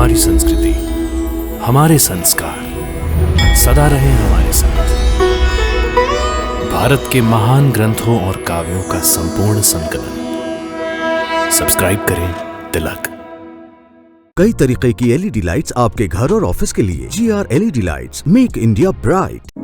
हमारी संस्कृति, हमारे संस्कार सदा रहे हमारे साथ। भारत के महान ग्रंथों और काव्यों का संपूर्ण संकलन। सब्सक्राइब करें तिलक। कई तरीके की एलईडी लाइट्स आपके घर और ऑफिस के लिए। GR LED lights, make India bright.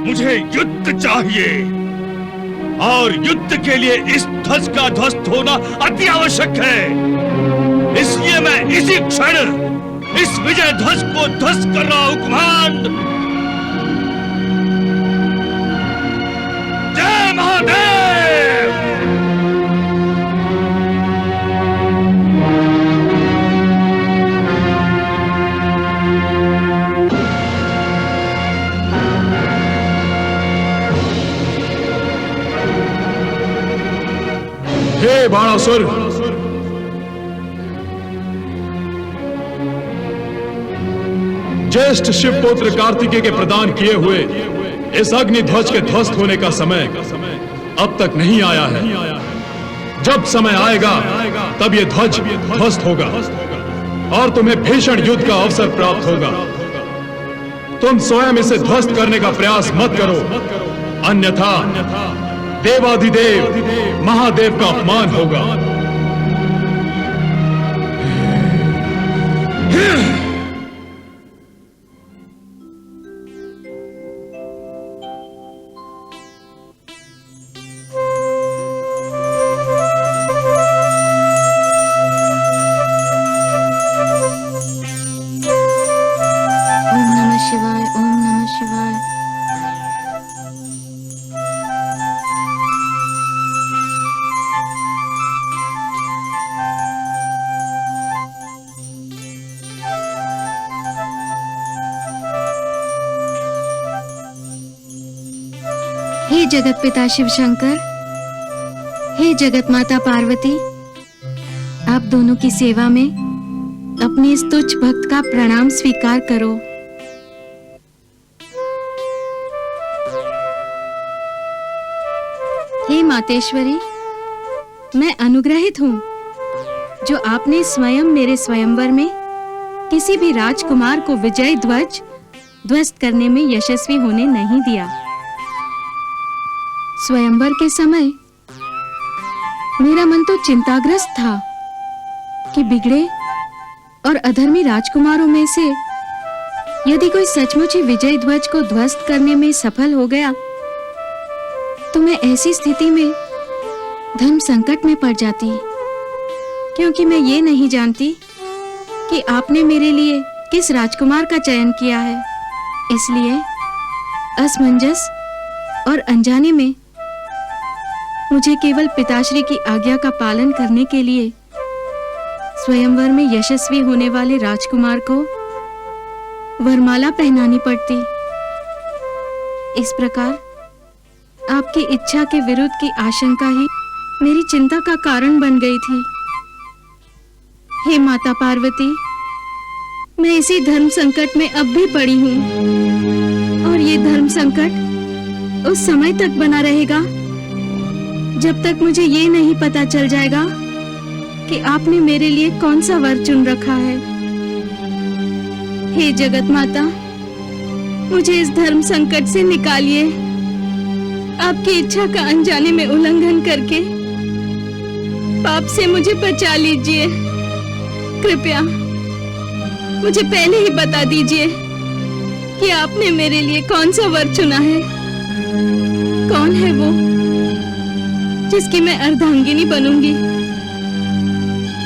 मुझे युद्ध चाहिए और युद्ध के लिए इस ध्वज का ध्वस्त होना अति आवश्यक है। इसलिए मैं इसी क्षण इस विजय ध्वज को ध्वस्त कर रहा हूं। कमांड। जय महादेव। हे बाणासुर, ज्येष्ठ शिवपुत्र कार्तिकेय के प्रदान किए हुए इस अग्नि ध्वज के ध्वस्त होने का समय अब तक नहीं आया है। जब समय आएगा तब ये ध्वज ध्वस्त होगा और तुम्हें भीषण युद्ध का अवसर प्राप्त होगा। तुम स्वयं इसे ध्वस्त करने का प्रयास मत करो, अन्यथा देवाधिदेव महादेव का अपमान होगा। हे जगत पिता शिव शंकर, हे जगत माता पार्वती, आप दोनों की सेवा में अपने इस तुच्छ भक्त का प्रणाम स्वीकार करो। हे मातेश्वरी, मैं अनुग्रहित हूँ जो आपने स्वयं मेरे स्वयंवर में किसी भी राजकुमार को विजय ध्वज ध्वस्त करने में यशस्वी होने नहीं दिया। स्वयंवर के समय मेरा मन तो चिंताग्रस्त था कि बिगड़े और अधर्मी राजकुमारों में से यदि कोई सचमुच ही विजय ध्वज को ध्वस्त करने में सफल हो गया तो मैं ऐसी स्थिति में धर्म संकट में पड़ जाती, क्योंकि मैं ये नहीं जानती कि आपने मेरे लिए किस राजकुमार का चयन किया है। इसलिए असमंजस और अनजाने में मुझे केवल पिताश्री की आज्ञा का पालन करने के लिए स्वयंवर में यशस्वी होने वाले राजकुमार को वरमाला पहनानी पड़ती। इस प्रकार आपकी इच्छा के विरुद्ध की आशंका ही मेरी चिंता का कारण बन गई थी। हे माता पार्वती, मैं इसी धर्म संकट में अब भी पड़ी हूँ और ये धर्म संकट उस समय तक बना रहेगा जब तक मुझे ये नहीं पता चल जाएगा कि आपने मेरे लिए कौन सा वर चुन रखा है। हे जगत माता, मुझे इस धर्म संकट से निकालिए। आपकी इच्छा का अनजाने में उल्लंघन करके पाप से मुझे बचा लीजिए। कृपया मुझे पहले ही बता दीजिए कि आपने मेरे लिए कौन सा वर चुना है। कौन है वो जिसकी मैं अर्धांगिनी बनूंगी?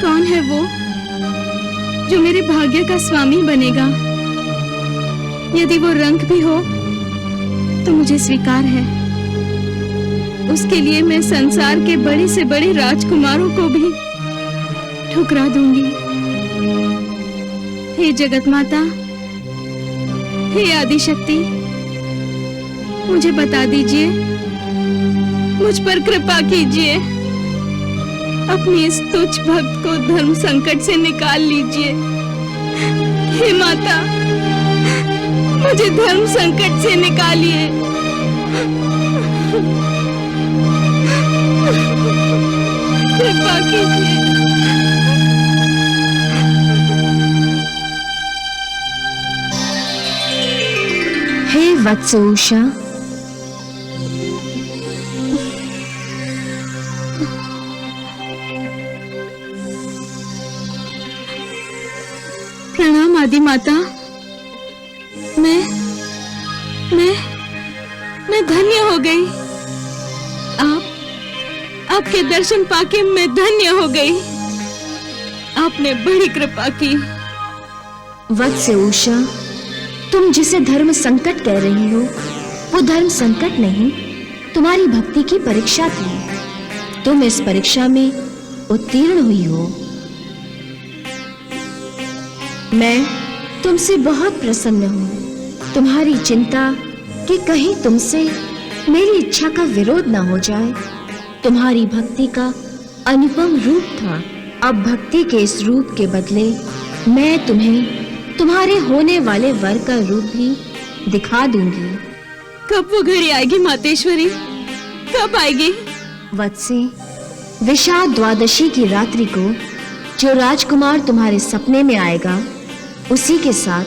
कौन है वो जो मेरे भाग्य का स्वामी बनेगा? यदि वो रंक भी हो तो मुझे स्वीकार है। उसके लिए मैं संसार के बड़े से बड़े राजकुमारों को भी ठुकरा दूंगी। हे जगत माता, हे आदिशक्ति, मुझे बता दीजिए, मुझ पर कृपा कीजिए। अपनी इस तुच्छ भक्त को धर्म संकट से निकाल लीजिए। हे माता, मुझे धर्म संकट से निकालिए। कृपा कीजिए। हे वत्स उषा, प्रणाम आदि माता। मैं धन्य हो गई। आपके दर्शन पाके मैं धन्य हो गई। आपने बड़ी कृपा की। वत्स उषा, तुम जिसे धर्म संकट कह रही हो वो धर्म संकट नहीं, तुम्हारी भक्ति की परीक्षा थी। तुम इस परीक्षा में उत्तीर्ण हुई हो। मैं तुमसे बहुत प्रसन्न हूँ। तुम्हारी चिंता कि कहीं तुमसे मेरी इच्छा का विरोध ना हो जाए। तुम्हारी भक्ति का अनुपम रूप था। अब भक्ति के इस रूप के बदले मैं तुम्हें तुम्हारे होने वाले वर का रूप भी दिखा दूंगी। कब वो घड़ी आएगी मातेश्वरी? कब आएगी? वत्से, विशाख द्वादशी की रात्रि को जो राजकुमार तुम्हारे सपने में आएगा उसी के साथ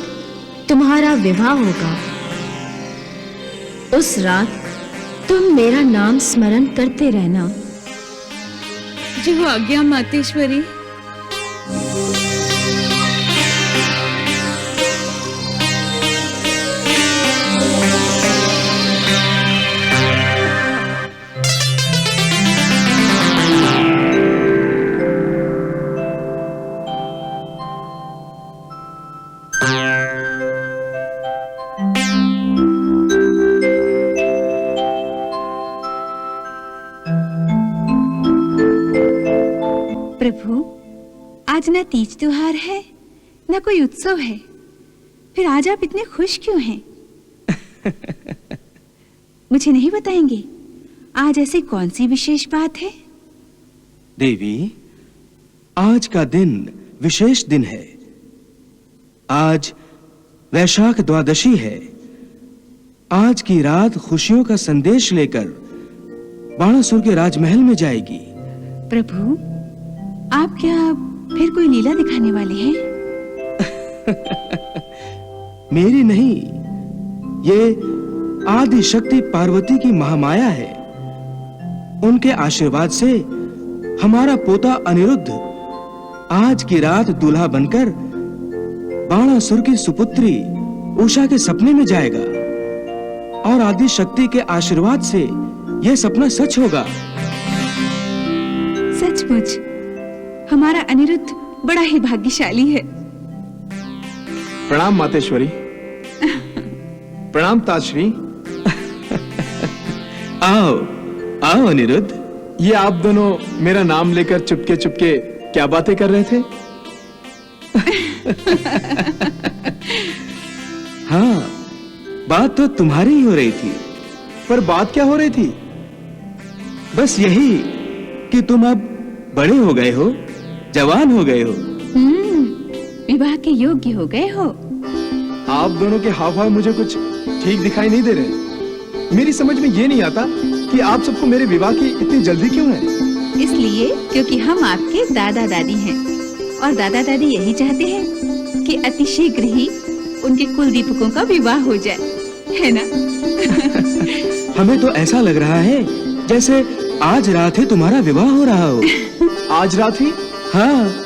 तुम्हारा विवाह होगा। उस रात तुम मेरा नाम स्मरण करते रहना। जो आज्ञा मातेश्वरी। प्रभु, आज न तीज त्योहार है न कोई उत्सव है, फिर आज आप इतने खुश क्यों हैं? मुझे नहीं बताएंगे आज ऐसी कौन सी विशेष बात है? देवी, आज का दिन विशेष दिन है। आज वैशाख द्वादशी है। आज की रात खुशियों का संदेश लेकर बाणासुर के राजमहल में जाएगी। प्रभु, आप क्या फिर कोई लीला दिखाने वाले हैं? मेरी नहीं, ये आदि शक्ति पार्वती की महामाया है। उनके आशीर्वाद से हमारा पोता अनिरुद्ध आज की रात दूल्हा बनकर बाणासुर की सुपुत्री उषा के सपने में जाएगा और आदि शक्ति के आशीर्वाद से यह सपना सच होगा। सचमुच हमारा अनिरुद्ध बड़ा ही भाग्यशाली है। प्रणाम मातेश्वरी। प्रणाम ताजश्री। आओ आओ अनिरुद्ध। ये आप दोनों मेरा नाम लेकर चुपके चुपके क्या बातें कर रहे थे? हाँ, बात तो तुम्हारी ही हो रही थी। पर बात क्या हो रही थी? बस यही कि तुम अब बड़े हो गए हो, जवान हो गए हो। विवाह के योग्य हो गए हो। आप दोनों के हाव भाव मुझे कुछ ठीक दिखाई नहीं दे रहे। मेरी समझ में ये नहीं आता कि आप सबको मेरे विवाह की इतनी जल्दी क्यों है? इसलिए क्योंकि हम आपके दादा दादी हैं और दादा दादी यही चाहते हैं कि अति शीघ्र ही उनके कुल दीपकों का विवाह हो जाए, है ना? हमें तो ऐसा लग रहा है जैसे आज रात ही तुम्हारा विवाह हो रहा हो। आज रात ही? हाँ।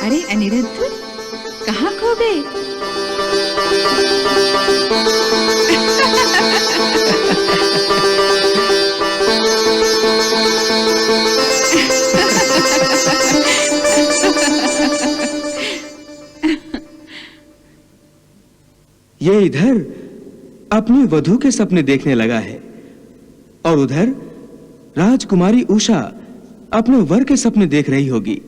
अरे अनिरुद्ध, कहाँ खो गए? ये इधर अपनी वधू के सपने देखने लगा है और उधर राजकुमारी उषा अपने वर के सपने देख रही होगी।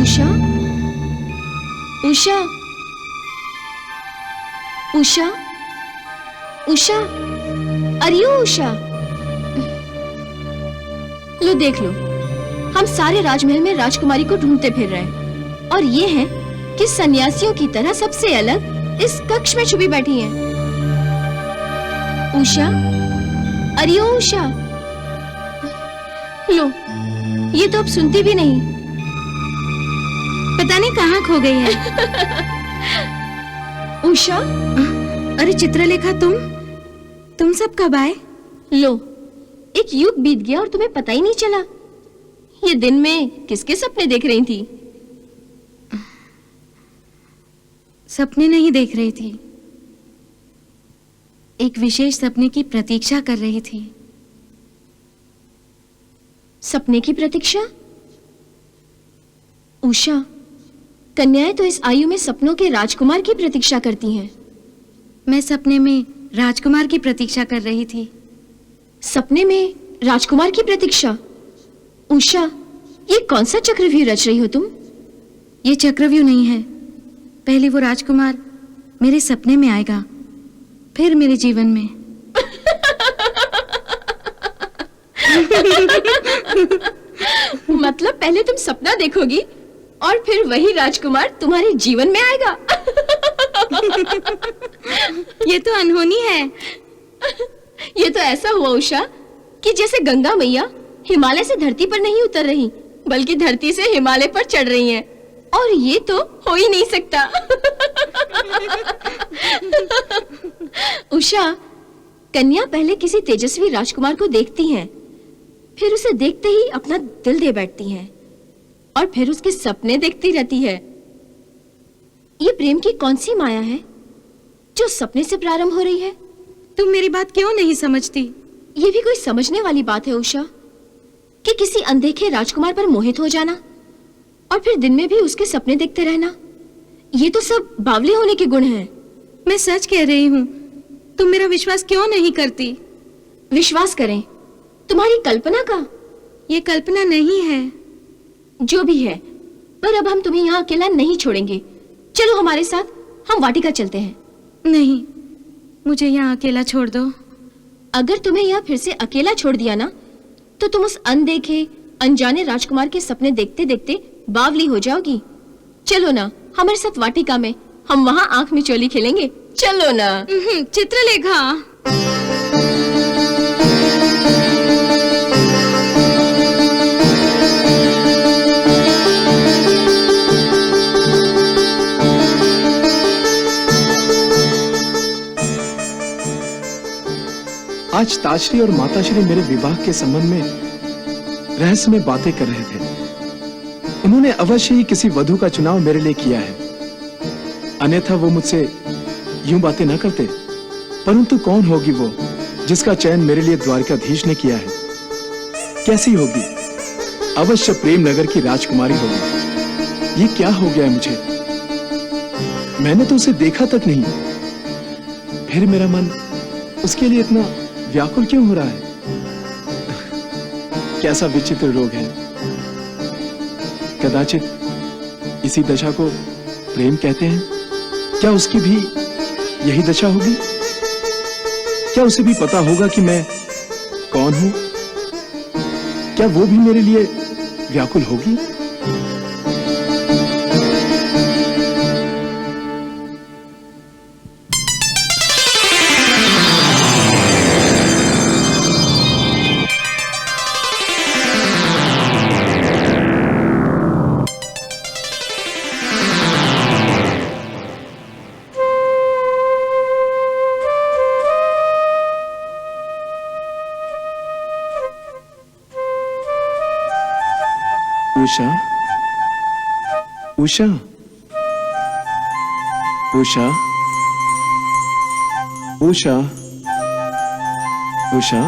उषा, उषा, उषा, उषा, अरे ओ उषा, लो देख लो, हम सारे राजमहल में राजकुमारी को ढूंढते फिर रहे हैं और ये हैं कि सन्यासियों की तरह सबसे अलग इस कक्ष में छुपी बैठी हैं। उषा, अरे ओ उषा, लो, ये तो अब सुनती भी नहीं। पता नहीं कहाँ खो गई है। उषा, अरे चित्रलेखा, तुम सब कब आए? लो, एक युग बीत गया और तुम्हें पता ही नहीं चला। ये दिन में किसके सपने देख रही थी? सपने नहीं देख रही थी, एक विशेष सपने की प्रतीक्षा कर रही थी। सपने की प्रतीक्षा? उषा, कन्याएं तो इस आयु में सपनों के राजकुमार की प्रतीक्षा करती हैं। मैं सपने में राजकुमार की प्रतीक्षा कर रही थी। सपने में राजकुमार की प्रतीक्षा? उषा, ये कौन सा चक्रव्यूह रच रही हो तुम? ये चक्रव्यूह नहीं है। पहले वो राजकुमार मेरे सपने में आएगा, फिर मेरे जीवन में। मतलब पहले तुम सपना देखोगी और फिर वही राजकुमार तुम्हारे जीवन में आएगा। ये तो अनहोनी है। ये तो ऐसा हुआ उषा कि जैसे गंगा मैया हिमालय से धरती पर नहीं उतर रही, बल्कि धरती से हिमालय पर चढ़ रही हैं। और ये तो हो ही नहीं सकता। उषा, कन्या पहले किसी तेजस्वी राजकुमार को देखती हैं, फिर उसे देखते ही अपना दिल दे बैठती हैं और फिर उसके सपने देखती रहती है। ये प्रेम की कौन सी माया है जो सपने से प्रारंभ हो रही है? तुम मेरी बात क्यों नहीं समझती? ये भी कोई समझने वाली बात है उषा कि किसी अनदेखे राजकुमार पर मोहित हो जाना और फिर दिन में भी उसके सपने देखते रहना, ये तो सब बावले होने के गुण हैं। मैं सच कह रही हूँ, तुम मेरा विश्वास क्यों नहीं करती? विश्वास करें तुम्हारी कल्पना का? ये कल्पना नहीं है। जो भी है, पर अब हम तुम्हें यहाँ अकेला नहीं छोड़ेंगे। चलो हमारे साथ, हम वाटिका चलते हैं। नहीं, मुझे यहाँ अकेला छोड़ दो। अगर तुम्हें यहाँ फिर से अकेला छोड़ दिया ना, तो तुम उस अनदेखे अनजाने राजकुमार के सपने देखते देखते बावली हो जाओगी। चलो ना हमारे साथ वाटिका में, हम वहाँ आंख में चोली खेलेंगे। चलो ना। चित्रलेखा, आज ताजश्री और माताश्री मेरे विवाह के संबंध में रहस्य में बातें कर रहे थे। उन्होंने अवश्य ही किसी वधू का चुनाव मेरे लिए किया है, अन्यथा वो मुझसे यूं बातें न करते। परंतु कौन होगी वो जिसका चयन मेरे लिए द्वारकाधीश ने किया है? कैसी होगी? अवश्य प्रेम नगर की राजकुमारी होगी। ये क्या हो गया है मुझे? मैंने तो उसे देखा तक नहीं, फिर मेरा मन उसके लिए इतना व्याकुल क्यों हो रहा है? कैसा विचित्र रोग है। कदाचित इसी दशा को प्रेम कहते हैं। क्या उसकी भी यही दशा होगी? क्या उसे भी पता होगा कि मैं कौन हूं? क्या वो भी मेरे लिए व्याकुल होगी? उषा, उषा, उषा, उषा, उषा,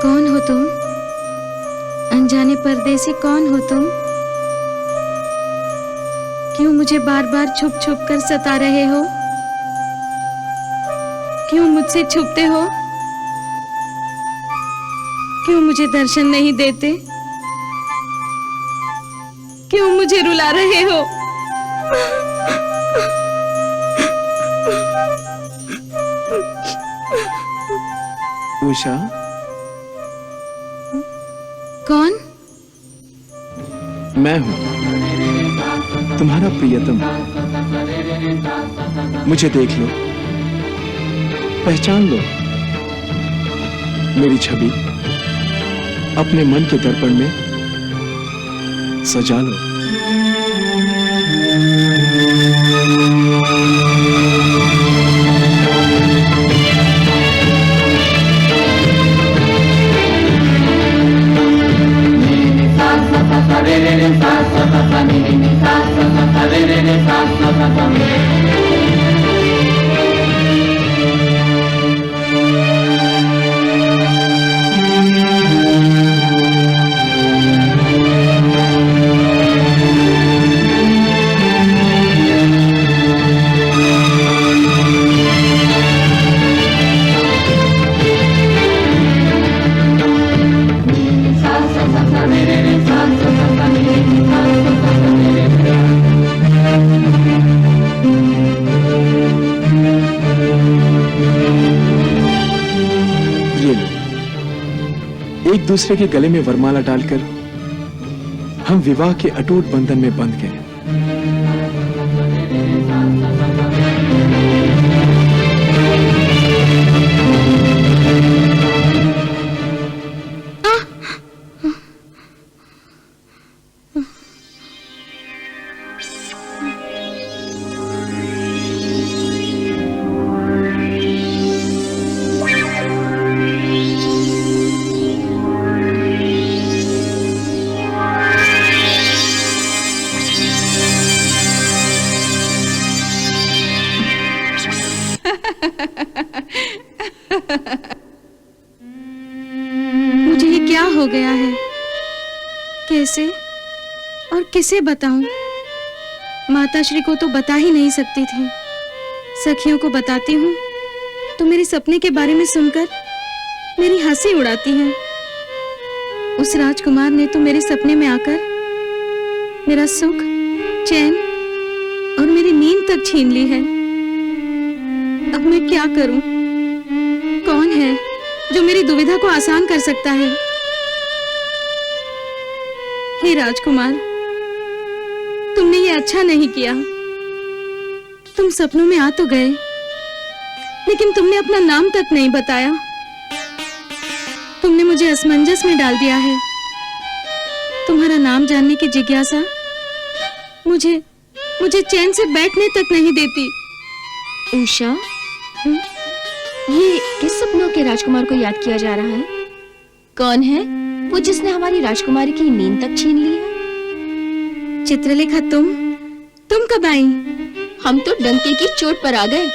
कौन हो तुम? अनजाने परदेसी कौन हो तुम? क्यों मुझे बार बार छुप छुप कर सता रहे हो? क्यों मुझसे छुपते हो? क्यों मुझे दर्शन नहीं देते? क्यों मुझे रुला रहे हो? उषा, कौन? मैं हूं तुम्हारा प्रियतम। मुझे देख लो, पहचान लो। मेरी छवि अपने मन के दर्पण में सजा लो। एक दूसरे के गले में वरमाला डालकर हम विवाह के अटूट बंधन में बंध गए। मुझे ये क्या हो गया है? कैसे और किसे बताऊं? माताश्री को तो बता ही नहीं सकती थी। सखियों को बताती हूँ तो मेरे सपने के बारे में सुनकर मेरी हंसी उड़ाती हैं। उस राजकुमार ने तो मेरे सपने में आकर मेरा सुख, चैन और मेरी नींद तक छीन ली है। अब मैं क्या करूं? कौन है जो मेरी दुविधा को आसान कर सकता है? हे राजकुमार, तुमने ये अच्छा नहीं किया। तुम सपनों में आ तो गए, लेकिन तुमने अपना नाम तक नहीं बताया। तुमने मुझे असमंजस में डाल दिया है। तुम्हारा नाम जानने की जिज्ञासा मुझे चैन से बैठने तक नहीं देती। उषा, ये किस सपनों के राजकुमार को याद किया जा रहा है? कौन है वो जिसने हमारी राजकुमारी की नींद तक छीन ली है? चित्रलेखा, तुम कब आई? हम तो डंके की चोट पर आ गए,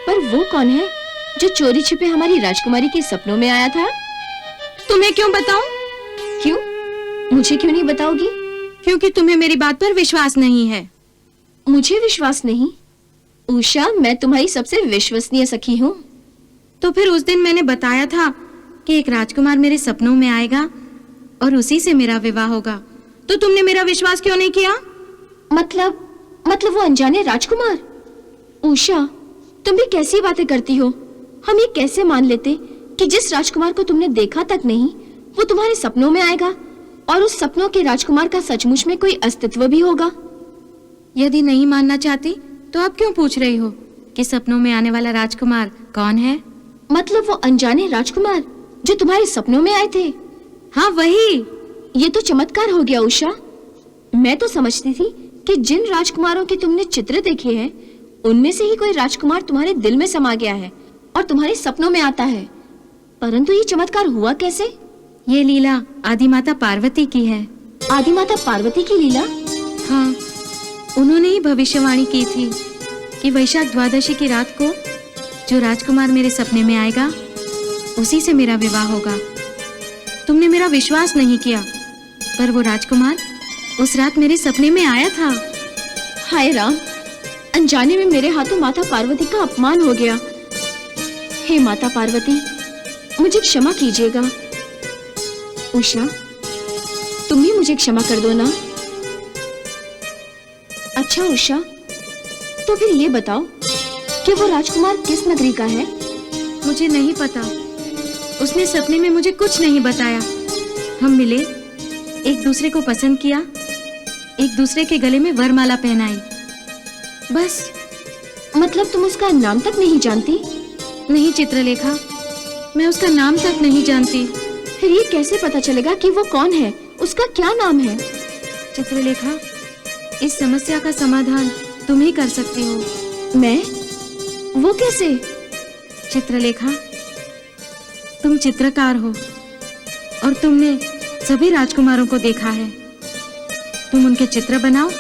पर वो कौन है जो चोरी छिपे हमारी राजकुमारी के सपनों में आया था? तुम्हें क्यों बताऊं? क्यों? मुझे क्यों नहीं बताओगी? क्योंकि तुम्हें मेरी बात पर विश्वास नहीं है। मुझे विश्वास नहीं? उषा, मैं तुम्हारी सबसे विश्वसनीय सखी हूँ। तो फिर उस दिन मैंने बताया था कि एक राजकुमार मेरे सपनों में आएगा और उसी से मेरा विवाह होगा, तो तुमने मेरा विश्वास क्यों नहीं किया? मतलब वो अनजाने राजकुमार? उषा, तुम भी कैसी बातें करती हो? हम ये कैसे मान लेते कि जिस राजकुमार को तुमने देखा तक नहीं, वो तुम्हारे सपनों में आएगा और उस सपनों के राजकुमार का सचमुच में कोई अस्तित्व भी होगा? यदि नहीं मानना चाहती तो आप क्यों पूछ रही हो कि सपनों में आने वाला राजकुमार कौन है? मतलब वो अनजाने राजकुमार जो तुम्हारे सपनों में आए थे? हाँ, वही। ये तो चमत्कार हो गया उषा। मैं तो समझती थी कि जिन राजकुमारों के तुमने चित्र देखे हैं, उनमें से ही कोई राजकुमार तुम्हारे दिल में समा गया है और तुम्हारे सपनों में आता है। परंतु ये चमत्कार हुआ कैसे? ये लीला आदिमाता पार्वती की है। आदिमाता पार्वती की लीला? हाँ, उन्होंने ही भविष्यवाणी की थी कि वैशाख द्वादशी की रात को जो राजकुमार मेरे सपने में आएगा, उसी से मेरा विवाह होगा। तुमने मेरा विश्वास नहीं किया, पर वो राजकुमार उस रात मेरे सपने में आया था। हाय राम, अनजाने में मेरे हाथों माता पार्वती का अपमान हो गया। हे माता पार्वती, मुझे क्षमा कीजिएगा। उषा, तुम भी मुझे क्षमा कर दो ना। अच्छा उषा, तो फिर ये बताओ कि वो राजकुमार किस नगरी का है? मुझे नहीं पता। उसने सपने में मुझे कुछ नहीं बताया। हम मिले, एक दूसरे को पसंद किया, एक दूसरे के गले में वरमाला पहनाई, बस। मतलब तुम उसका नाम तक नहीं जानती? नहीं चित्रलेखा, मैं उसका नाम तक नहीं जानती। फिर ये कैसे पता चलेगा कि वो कौन है, उसका क्या नाम है? चित्रलेखा, इस समस्या का समाधान तुम ही कर सकती हो। मैं? वो कैसे? चित्रलेखा, तुम चित्रकार हो और तुमने सभी राजकुमारों को देखा है। तुम उनके चित्र बनाओ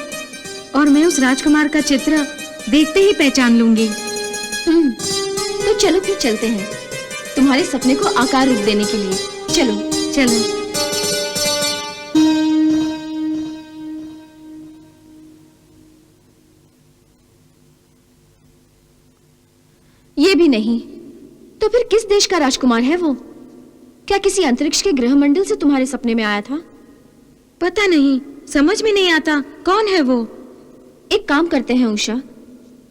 और मैं उस राजकुमार का चित्र देखते ही पहचान लूंगी। तो चलो फिर चलते हैं, तुम्हारे सपने को आकार रूप देने के लिए। चलो चलो। ये भी नहीं, तो फिर किस देश का राजकुमार है वो? क्या किसी अंतरिक्ष के ग्रहमंडल से तुम्हारे सपने में आया था? पता नहीं, समझ में नहीं आता कौन है वो। एक काम करते हैं उषा,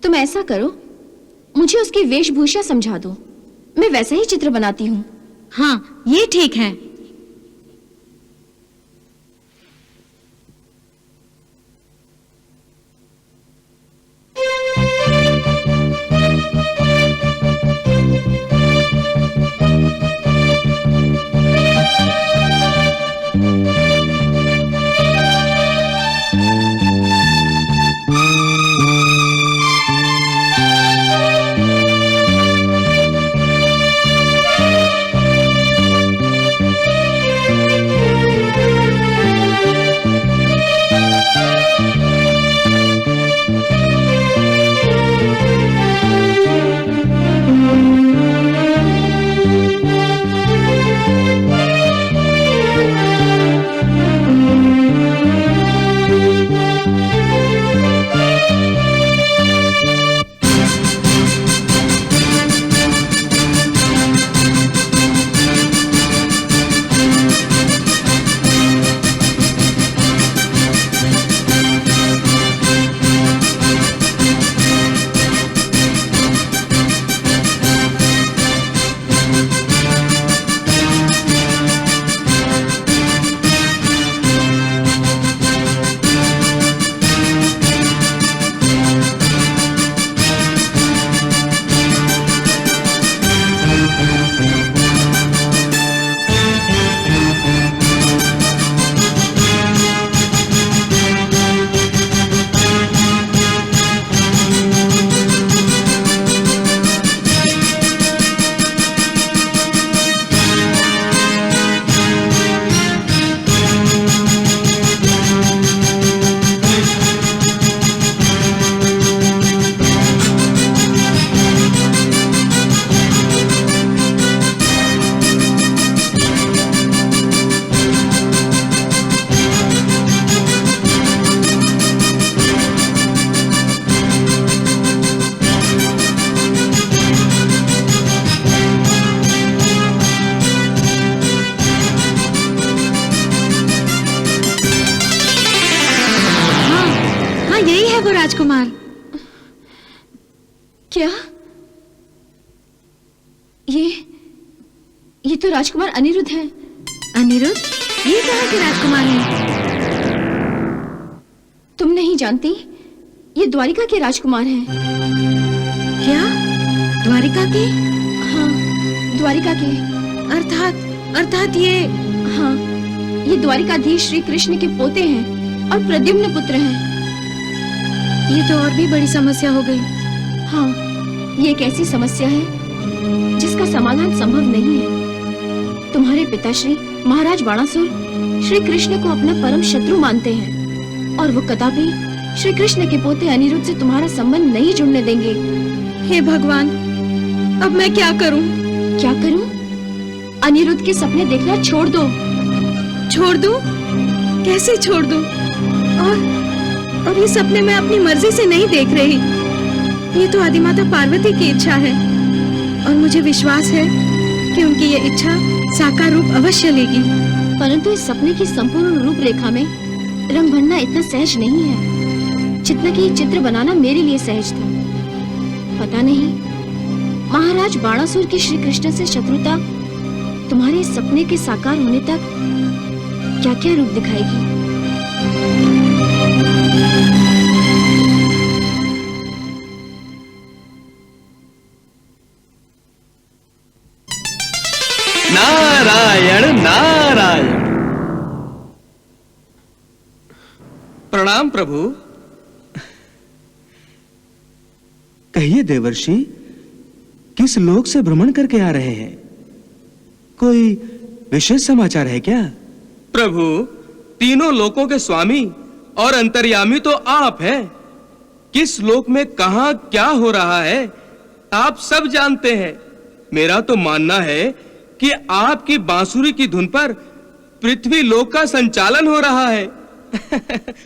तुम ऐसा करो, मुझे उसकी वेशभूषा समझा दो, मैं वैसा ही चित्र बनाती हूँ। हाँ, ये ठीक है। राजकुमार। क्या? ये तो राजकुमार अनिरुद्ध है। अनिरुद्ध? ये कहाँ के राजकुमार हैं? तुम नहीं जानती, ये द्वारिका के राजकुमार हैं। क्या? द्वारिका के? हाँ, द्वारिका के। अर्थात ये? हाँ, ये द्वारिकाधीश श्री कृष्ण के पोते हैं और प्रद्युम्न पुत्र हैं। ये तो और भी बड़ी समस्या हो गई। हाँ, ये एक ऐसी समस्या है जिसका समाधान संभव नहीं है। तुम्हारे पिताश्री महाराज बाणासुर श्री कृष्ण को अपना परम शत्रु मानते हैं और वो कदापि श्री कृष्ण के पोते अनिरुद्ध से तुम्हारा संबंध नहीं जुड़ने देंगे। हे भगवान, अब मैं क्या करूं? क्या करूं? अनिरुद्ध के सपने देखना छोड़ दो। छोड़ दूं? कैसे छोड़ दूं? और ये सपने मैं अपनी मर्जी से नहीं देख रही। ये तो आदिमाता पार्वती की इच्छा है और मुझे विश्वास है कि उनकी ये इच्छा साकार रूप अवश्य लेगी। परंतु इस सपने की संपूर्ण रूपरेखा में रंग भरना इतना सहज नहीं है जितना कि ये चित्र बनाना मेरे लिए सहज था। पता नहीं महाराज बाणासुर की श्री कृष्ण से शत्रुता तुम्हारे इस सपने के साकार होने तक क्या क्या रूप दिखाएगी। नारायण नारायण। प्रणाम प्रभु। कहिए देवर्षि, किस लोक से भ्रमण करके आ रहे हैं? कोई विशेष समाचार है क्या? प्रभु, तीनों लोकों के स्वामी और अंतर्यामी तो आप हैं। किस लोक में कहां क्या हो रहा है आप सब जानते हैं। मेरा तो मानना है कि आपकी बांसुरी की धुन पर पृथ्वी लोक का संचालन हो रहा है।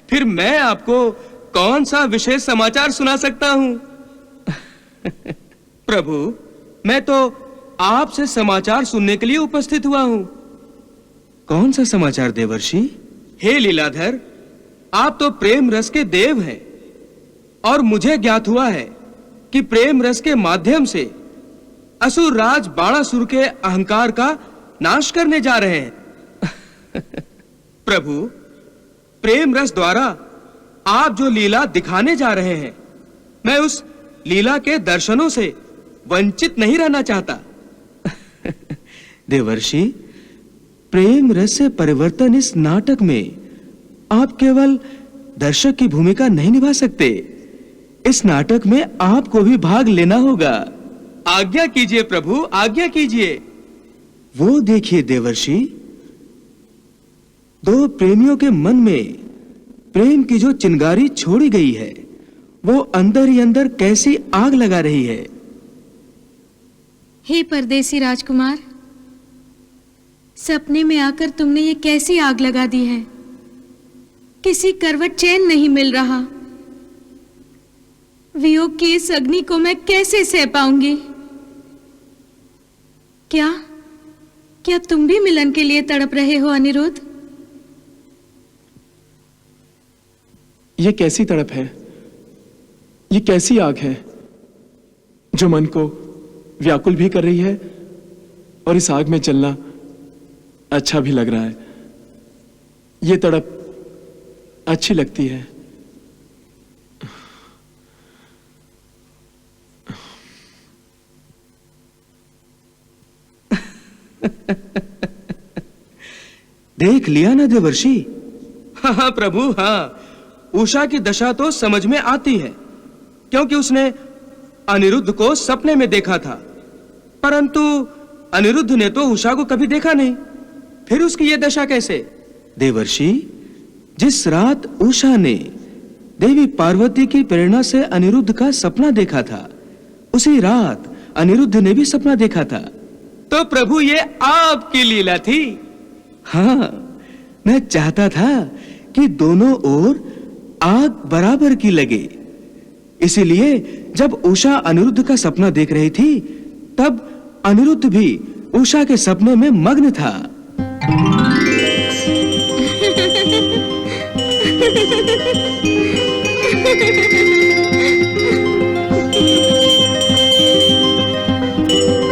फिर मैं आपको कौन सा विशेष समाचार सुना सकता हूं? प्रभु, मैं तो आपसे समाचार सुनने के लिए उपस्थित हुआ हूं। कौन सा समाचार देवर्षि? हे लीलाधर, आप तो प्रेम रस के देव हैं और मुझे ज्ञात हुआ है कि प्रेम रस के माध्यम से असुर राज बाणासुर के अहंकार का नाश करने जा रहे हैं। प्रभु, प्रेम रस द्वारा आप जो लीला दिखाने जा रहे हैं, मैं उस लीला के दर्शनों से वंचित नहीं रहना चाहता। देवर्षि, प्रेम रस से परिवर्तन इस नाटक में आप केवल दर्शक की भूमिका नहीं निभा सकते। इस नाटक में आपको भी भाग लेना होगा। आज्ञा कीजिए प्रभु, आज्ञा कीजिए। वो देखिए देवर्षि, दो प्रेमियों के मन में प्रेम की जो चिंगारी छोड़ी गई है, वो अंदर ही अंदर कैसी आग लगा रही है। हे परदेसी राजकुमार, सपने में आकर तुमने ये कैसी आग लगा दी है। किसी करवट चैन नहीं मिल रहा। वियोग की इस अग्नि को मैं कैसे सह पाऊंगी? क्या तुम भी मिलन के लिए तड़प रहे हो अनिरुद्ध? ये कैसी तड़प है? ये कैसी आग है जो मन को व्याकुल भी कर रही है और इस आग में चलना अच्छा भी लग रहा है। ये तड़प अच्छी लगती है। देख लिया ना देवर्षि? हाँ प्रभु, हाँ। उषा की दशा तो समझ में आती है, क्योंकि उसने अनिरुद्ध को सपने में देखा था, परंतु अनिरुद्ध ने तो उषा को कभी देखा नहीं। फिर उसकी यह दशा कैसे? देवर्षि, जिस रात उषा ने देवी पार्वती की प्रेरणा से अनिरुद्ध का सपना देखा था, उसी रात अनिरुद्ध ने भी सपना देखा था। तो प्रभु, ये आपकी लीला थी। हाँ, मैं चाहता था कि दोनों ओर आग बराबर की लगे। इसीलिए जब उषा अनिरुद्ध का सपना देख रही थी, तब अनिरुद्ध भी उषा के सपने में मग्न था।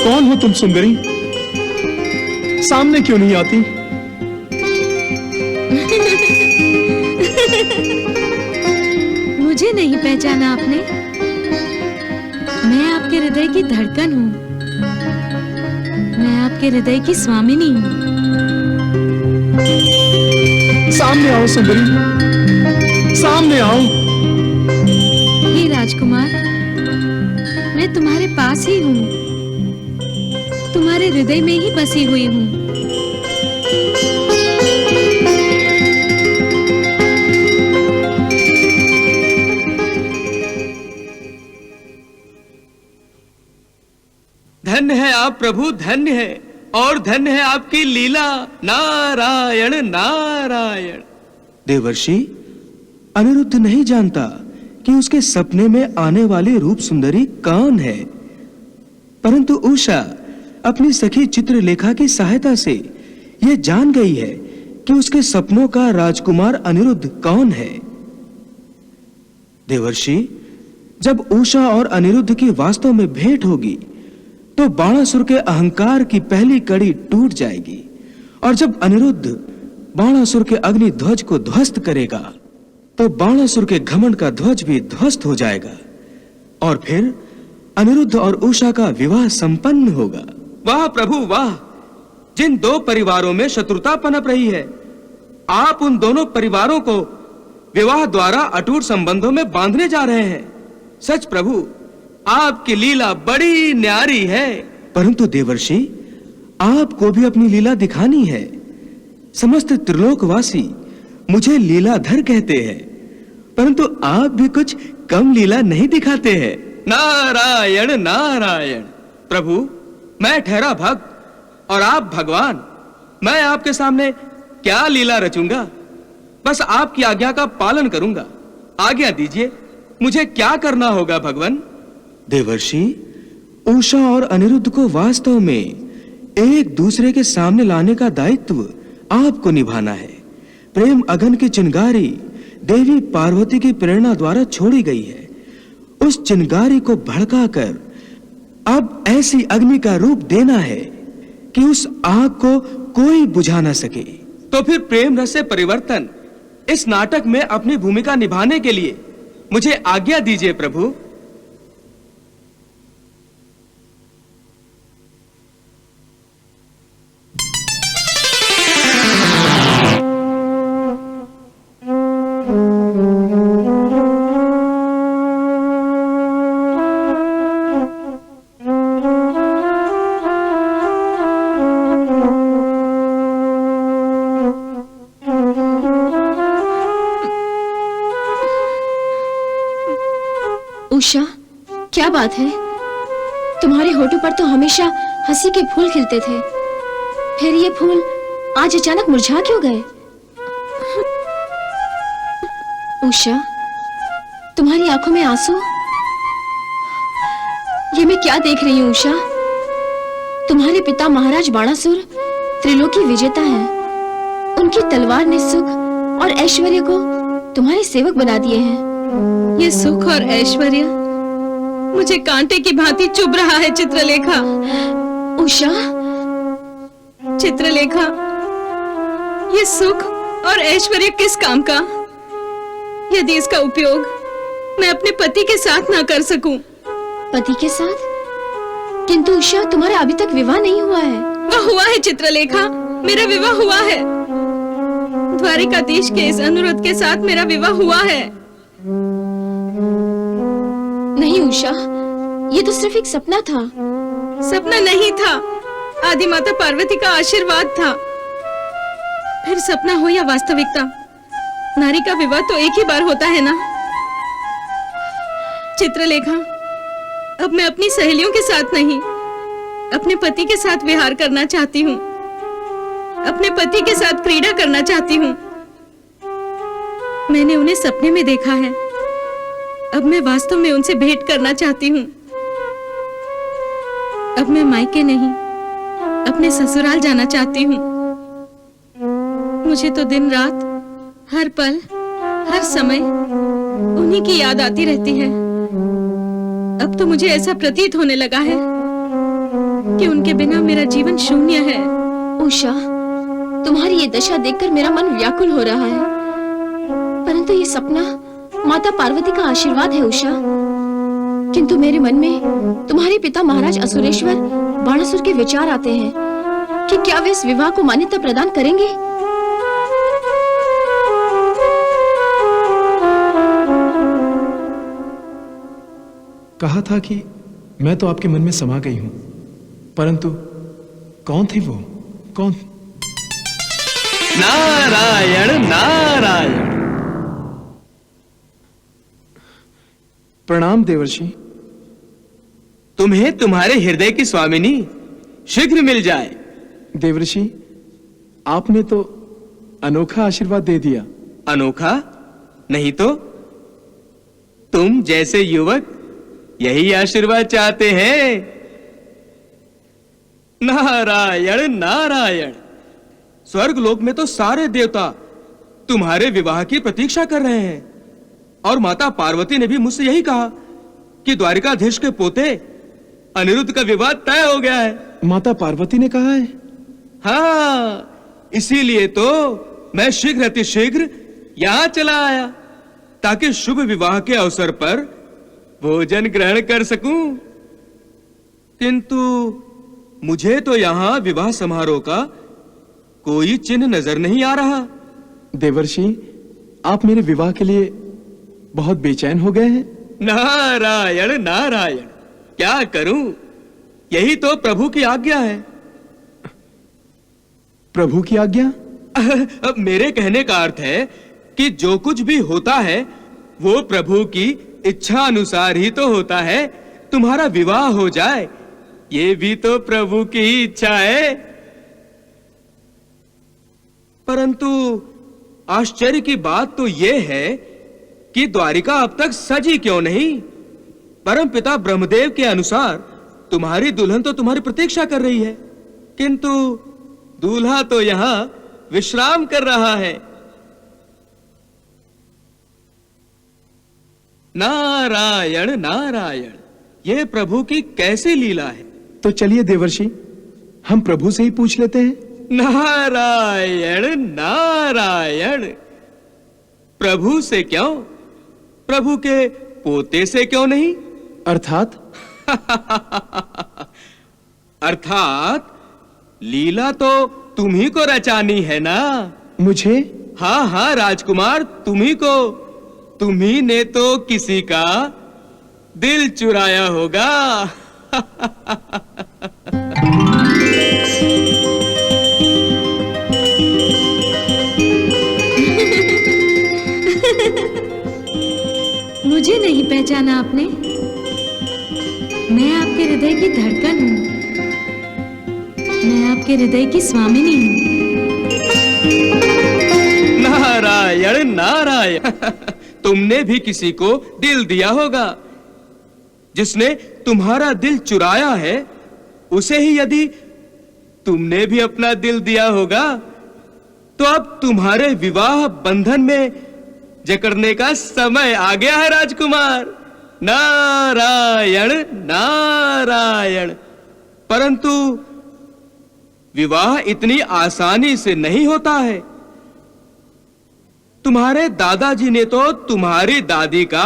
कौन हो तुम सुंदरी? सामने क्यों नहीं आती? मुझे नहीं पहचाना आपने? मैं आपके हृदय की धड़कन हूँ। मैं आपके हृदय की स्वामिनी हूँ। सामने आओ सुंदरी, सामने आओ। हे राजकुमार, मैं तुम्हारे पास ही हूँ, तुम्हारे हृदय में ही बसी हुई हूँ। धन्य है आप प्रभु, धन्य है, और धन्य है आपकी लीला। नारायण नारायण। देवर्षि, अनिरुद्ध नहीं जानता कि उसके सपने में आने वाली रूप सुंदरी कौन है, परंतु उषा अपनी सखी चित्रलेखा की सहायता से यह जान गई है कि उसके सपनों का राजकुमार अनिरुद्ध कौन है। देवर्षि, जब उषा और अनिरुद्ध की वास्तव में भेंट होगी तो बाणासुर के अहंकार की पहली कड़ी टूट जाएगी, और जब अनिरुद्ध बाणासुर के अग्नि ध्वज को ध्वस्त करेगा तो बाणासुर के घमंड का ध्वज भी ध्वस्त हो जाएगा, और फिर अनिरुद्ध और उषा का विवाह संपन्न होगा। वाह प्रभु वाह, जिन दो परिवारों में शत्रुता पनप रही है, आप उन दोनों परिवारों को विवाह द्वारा अटूट संबंधों में बांधने जा रहे हैं। सच प्रभु, आपकी लीला बड़ी न्यारी है। परंतु देवर्षि, आपको भी अपनी लीला दिखानी है। समस्त त्रिलोकवासी मुझे लीलाधर कहते हैं, परंतु आप भी कुछ कम लीला नहीं दिखाते हैं। नारायण नारायण। प्रभु, मैं ठहरा भक्त और आप भगवान, मैं आपके सामने क्या लीला रचूंगा? बस आपकी आज्ञा का पालन करूंगा। आज्ञा दीजिए, मुझे क्या करना होगा भगवान? देवर्षि, उषा और अनिरुद्ध को वास्तव में एक दूसरे के सामने लाने का दायित्व आपको निभाना है। प्रेम अगन की चिंगारी देवी पार्वती की प्रेरणा द्वारा छोड़ी गई है। उस चिंगारी को भड़काकर अब ऐसी अग्नि का रूप देना है कि उस आग को कोई बुझा ना सके। तो फिर प्रेम रस से परिवर्तन इस नाटक में अपनी भूमिका निभाने के लिए मुझे आज्ञा दीजिए प्रभु। उषा, क्या बात है? तुम्हारे होठों पर तो हमेशा हंसी के फूल खिलते थे, फिर ये फूल आज अचानक मुरझा क्यों गए? उषा, तुम्हारी आंखों में आंसू? ये मैं क्या देख रही हूँ उषा? तुम्हारे पिता महाराज बाणासुर त्रिलोकी विजेता हैं। उनकी तलवार ने सुख और ऐश्वर्य को तुम्हारे सेवक बना दिए हैं। ये सुख और ऐश्वर्य मुझे कांटे की भांति चुभ रहा है चित्रलेखा। उषा, चित्रलेखा, ये सुख और ऐश्वर्य किस काम का, यदि इसका उपयोग मैं अपने पति के साथ ना कर सकूं? पति के साथ? किंतु उषा, तुम्हारा अभी तक विवाह नहीं हुआ है। वह हुआ है चित्रलेखा, मेरा विवाह हुआ है। द्वारिकाधीश के इस अनुरोध के साथ मेरा विवाह हुआ है। नहीं उषा, ये तो सिर्फ एक सपना था। सपना नहीं था, आदि माता पार्वती का आशीर्वाद था। फिर सपना हो या वास्तविकता, नारी का विवाह तो एक ही बार होता है ना। चित्रलेखा, अब मैं अपनी सहेलियों के साथ नहीं, अपने पति के साथ विहार करना चाहती हूँ। अपने पति के साथ क्रीड़ा करना चाहती हूँ। मैंने उन्हें सपने में देखा है, अब मैं वास्तव में उनसे भेंट करना चाहती हूँ। अब मैं मायके नहीं, अपने ससुराल जाना चाहती हूँ। मुझे तो दिन रात, हर पल, हर समय उन्हीं की याद आती रहती है। अब तो मुझे ऐसा प्रतीत होने लगा है कि उनके बिना मेरा जीवन शून्य है। उषा, तुम्हारी ये दशा देखकर मेरा मन व्याकुल हो रहा है, परंतु ये सपना माता पार्वती का आशीर्वाद है उषा। किंतु मेरे मन में तुम्हारे पिता महाराज असुरेश्वर बाणासुर के विचार आते हैं कि क्या वे इस विवाह को मान्यता प्रदान करेंगे। कहा था कि मैं तो आपके मन में समा गई हूं, परंतु कौन थे वो? कौन? नारायण नारायण। प्रणाम देवर्षि। तुम्हें तुम्हारे हृदय की स्वामिनी शीघ्र मिल जाए। देवर्षि, आपने तो अनोखा आशीर्वाद दे दिया। अनोखा नहीं तो तुम जैसे युवक यही आशीर्वाद चाहते हैं। नारायण नारायण। स्वर्ग लोक में तो सारे देवता तुम्हारे विवाह की प्रतीक्षा कर रहे हैं, और माता पार्वती ने भी मुझसे यही कहा कि द्वारिकाधीश के पोते अनिरुद्ध का विवाह तय हो गया है। माता पार्वती ने कहा है? हाँ, इसीलिए तो मैं शीघ्र अतिशीघ्र यहां चला आया, ताकि शुभ विवाह के अवसर पर भोजन ग्रहण कर सकूं। किंतु मुझे तो यहां विवाह समारोह का कोई चिन्ह नजर नहीं आ रहा। देवर्षि, आप मेरे विवाह के लिए बहुत बेचैन हो गए हैं। नारायण नारायण, क्या करूं, यही तो प्रभु की आज्ञा है। प्रभु की आज्ञा? अब मेरे कहने का अर्थ है कि जो कुछ भी होता है वो प्रभु की इच्छा अनुसार ही तो होता है। तुम्हारा विवाह हो जाए, ये भी तो प्रभु की ही इच्छा है। परंतु आश्चर्य की बात तो ये है कि द्वारिका अब तक सजी क्यों नहीं। परम पिता ब्रह्मदेव के अनुसार तुम्हारी दुल्हन तो तुम्हारी प्रतीक्षा कर रही है, किंतु दूल्हा तो यहां विश्राम कर रहा है। नारायण नारायण, ये प्रभु की कैसी लीला है। तो चलिए देवर्षि, हम प्रभु से ही पूछ लेते हैं। नारायण नारायण। प्रभु से क्यों? प्रभु के पोते से क्यों नहीं? अर्थात? अर्थात लीला तो तुम ही को रचानी है ना। मुझे? हाँ हाँ राजकुमार, तुम्ही को। तुम्ही ने तो किसी का दिल चुराया होगा। मुझे नहीं पहचाना आपने? मैं आपके हृदय की धड़कन हूँ, मैं आपके हृदय की स्वामिनी हूँ। नारायण नारायण। तुमने भी किसी को दिल दिया होगा। जिसने तुम्हारा दिल चुराया है, उसे ही यदि तुमने भी अपना दिल दिया होगा, तो अब तुम्हारे विवाह बंधन में जकड़ने का समय आ गया है राजकुमार। नारायण नारायण। परंतु विवाह इतनी आसानी से नहीं होता है। तुम्हारे दादाजी ने तो तुम्हारी दादी का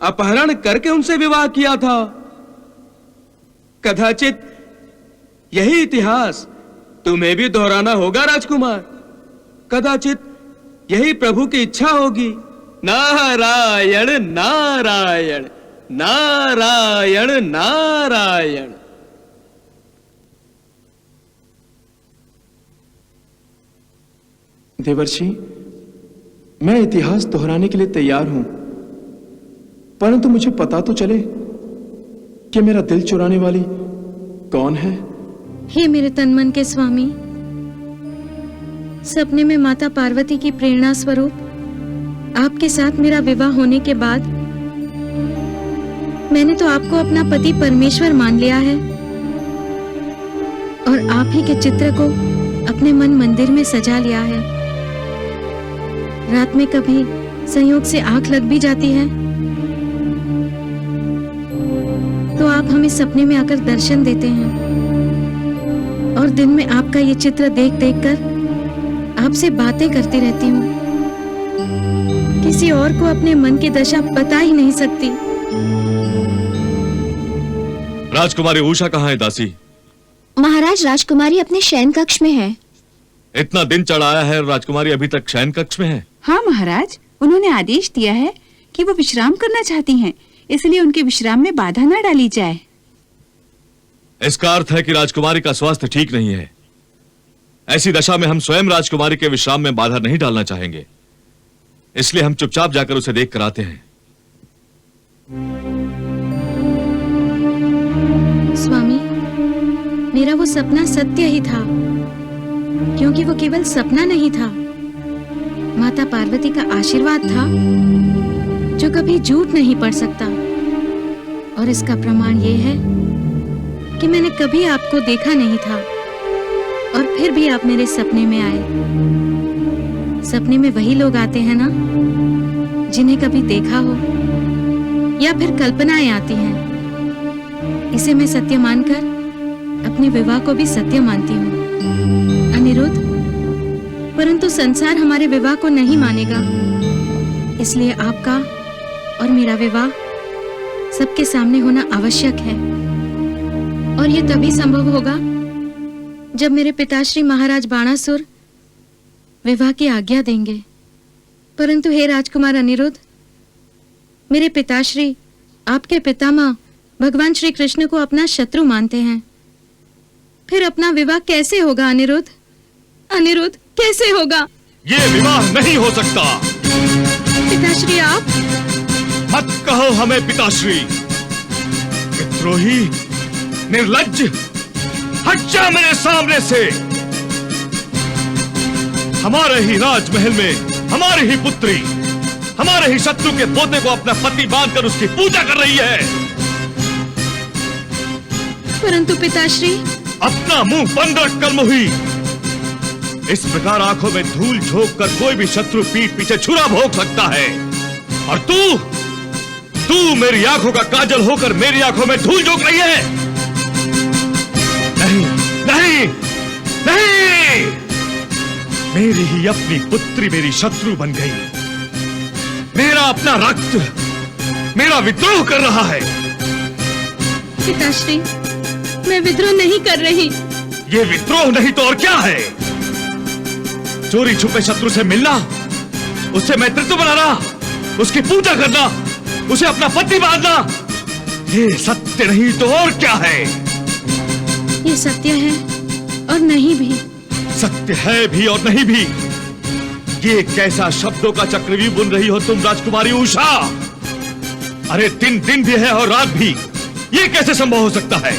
अपहरण करके उनसे विवाह किया था। कदाचित यही इतिहास तुम्हें भी दोहराना होगा राजकुमार। कदाचित यही प्रभु की इच्छा होगी। नारायण नारायण नारायण नारायण। देवर्षि, मैं इतिहास दोहराने के लिए तैयार हूं, परंतु मुझे पता तो चले कि मेरा दिल चुराने वाली कौन है। हे मेरे तन मन के स्वामी, सपने में माता पार्वती की प्रेरणा स्वरूप आपके साथ मेरा विवाह होने के बाद मैंने तो आपको अपना पति परमेश्वर मान लिया है और आप ही के चित्र को अपने मन मंदिर में सजा लिया है। रात में कभी संयोग से आंख लग भी जाती है तो आप हमें सपने में आकर दर्शन देते हैं और दिन में आपका ये चित्र देख देख कर आपसे बातें करती रहती हूँ। किसी और को अपने मन की दशा बता ही नहीं सकती। राजकुमारी उषा कहाँ है दासी? महाराज, राजकुमारी अपने शयन कक्ष में है। इतना दिन चढ़ आया है, राजकुमारी अभी तक शयन कक्ष में है? हाँ महाराज, उन्होंने आदेश दिया है कि वो विश्राम करना चाहती हैं, इसलिए उनके विश्राम में बाधा न डाली जाए। इसका अर्थ है कि राजकुमारी का स्वास्थ्य ठीक नहीं है। ऐसी दशा में हम स्वयं राजकुमारी के विश्राम में बाधा नहीं डालना चाहेंगे, इसलिए हम चुपचाप जाकर उसे देख कर आते हैं। स्वामी, मेरा वो सपना सत्य ही था, क्योंकि वो केवल सपना नहीं था, माता पार्वती का आशीर्वाद था जो कभी झूठ नहीं पड़ सकता। और इसका प्रमाण ये है कि मैंने कभी आपको देखा नहीं था और फिर भी आप मेरे सपने में आए। सपने में वही लोग आते हैं ना जिन्हें कभी देखा हो, या फिर कल्पनाएं आती हैं। इसे मैं सत्य मानकर अपने विवाह को भी सत्य मानती हूँ अनिरुद्ध, परंतु संसार हमारे विवाह को नहीं मानेगा, इसलिए आपका और मेरा विवाह सबके सामने होना आवश्यक है। और यह तभी संभव होगा जब मेरे पिताश्री महाराज बाणासुर विवाह की आज्ञा देंगे। परंतु हे राजकुमार अनिरुद्ध, मेरे पिताश्री आपके पितामह भगवान श्री कृष्ण को अपना शत्रु मानते हैं। फिर अपना विवाह कैसे होगा अनिरुद्ध? अनिरुद्ध, कैसे होगा? ये विवाह नहीं हो सकता। पिताश्री, आप मत कहो हमें पिताश्री। विद्रोही, निर्लज्ज, हट जा मेरे सामने से। हमारे ही राजमहल में हमारी ही पुत्री हमारे ही शत्रु के पोते को अपना पति मानकर उसकी पूजा कर रही है। परंतु पिताश्री, अपना मुंह बंद रखकर मोही। इस प्रकार आंखों में धूल झोंक कर कोई भी शत्रु पीठ पीछे छुरा भोग सकता है, और तू मेरी आंखों का काजल होकर मेरी आंखों में धूल झोंक रही है। नहीं नहीं नहीं, मेरी ही अपनी पुत्री मेरी शत्रु बन गई। मेरा अपना रक्त मेरा विद्रोह कर रहा है। पिताश्री, मैं विद्रोह नहीं कर रही। ये विद्रोह नहीं तो और क्या है? चोरी छुपे शत्रु से मिलना, उससे मैत्रित्व बनाना, उसकी पूजा करना, उसे अपना पति मानना, ये सत्य नहीं तो और क्या है? ये सत्य है और नहीं भी। सत्य है भी और नहीं भी। ये कैसा शब्दों का चक्रव्यूह बुन रही हो तुम राजकुमारी उषा? अरे दिन दिन भी है और रात भी, ये कैसे संभव हो सकता है?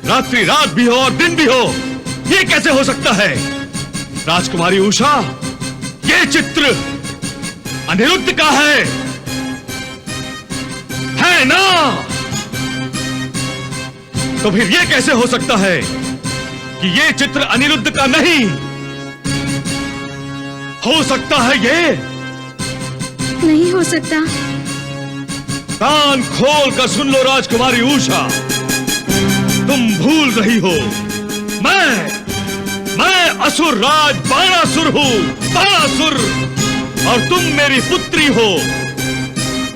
रात्रि रात भी हो और दिन भी हो, ये कैसे हो सकता है? राजकुमारी उषा, ये चित्र अनिरुद्ध का है ना? तो फिर ये कैसे हो सकता है कि ये चित्र अनिरुद्ध का नहीं हो सकता है? ये नहीं हो सकता। कान खोल कर सुन लो राजकुमारी उषा, तुम भूल रही हो मैं असुर राज बाणासुर हूँ, बाणासुर, और तुम मेरी पुत्री हो।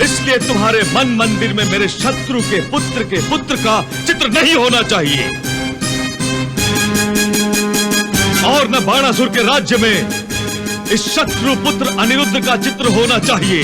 इसलिए तुम्हारे मन मंदिर में मेरे शत्रु के पुत्र का चित्र नहीं होना चाहिए, और न बाणासुर के राज्य में इस शत्रु पुत्र अनिरुद्ध का चित्र होना चाहिए।